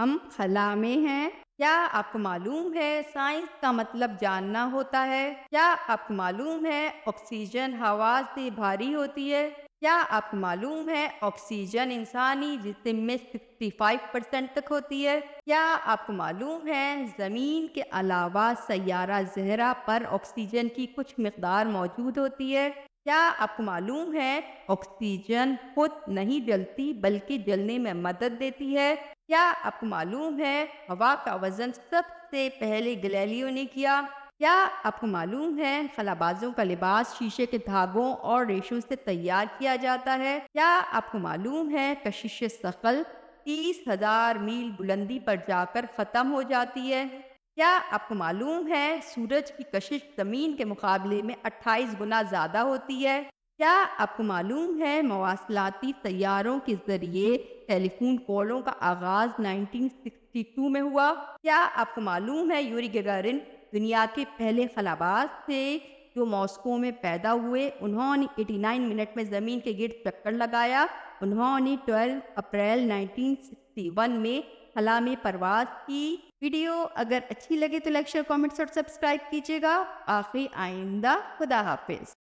ہم خلا میں ہیں۔ کیا آپ کو معلوم ہے سائنس کا مطلب جاننا ہوتا ہے؟ کیا آپ کو معلوم ہے آکسیجن ہوا سے بھاری ہوتی ہے؟ کیا آپ کو معلوم ہے آکسیجن انسانی جسم میں 65% تک ہوتی ہے؟ کیا آپ کو معلوم ہے زمین کے علاوہ سیارہ زہرہ پر آکسیجن کی کچھ مقدار موجود ہوتی ہے؟ کیا آپ کو معلوم ہے آکسیجن خود نہیں جلتی بلکہ جلنے میں مدد دیتی ہے؟ کیا آپ کو معلوم ہے ہوا کا وزن سب سے پہلے گلیلیو نے کیا؟ کیا آپ کو معلوم ہے خلا بازوں کا لباس شیشے کے دھاگوں اور ریشوں سے تیار کیا جاتا ہے؟ کیا آپ کو معلوم ہے کشش ثقل 30,000 میل بلندی پر جا کر ختم ہو جاتی ہے؟ کیا آپ کو معلوم ہے سورج کی کشش زمین کے مقابلے میں 28 گنا زیادہ ہوتی ہے؟ کیا آپ کو معلوم ہے مواصلاتی طیاروں کے ذریعے ٹیلی فون کالوں کا آغاز 1962 میں ہوا؟ کیا آپ کو معلوم ہے یوری گگارن دنیا کے پہلے خلاباز تھے جو ماسکو میں پیدا ہوئے؟ انہوں نے 89 منٹ میں زمین کے گرد چکر لگایا۔ انہوں نے 12 اپریل 1961 میں خلا میں پرواز کی۔ ویڈیو اگر اچھی لگے تو لائک شیئر کامنٹس اور سبسکرائب کیجیے گا۔ آخری آئندہ، خدا حافظ۔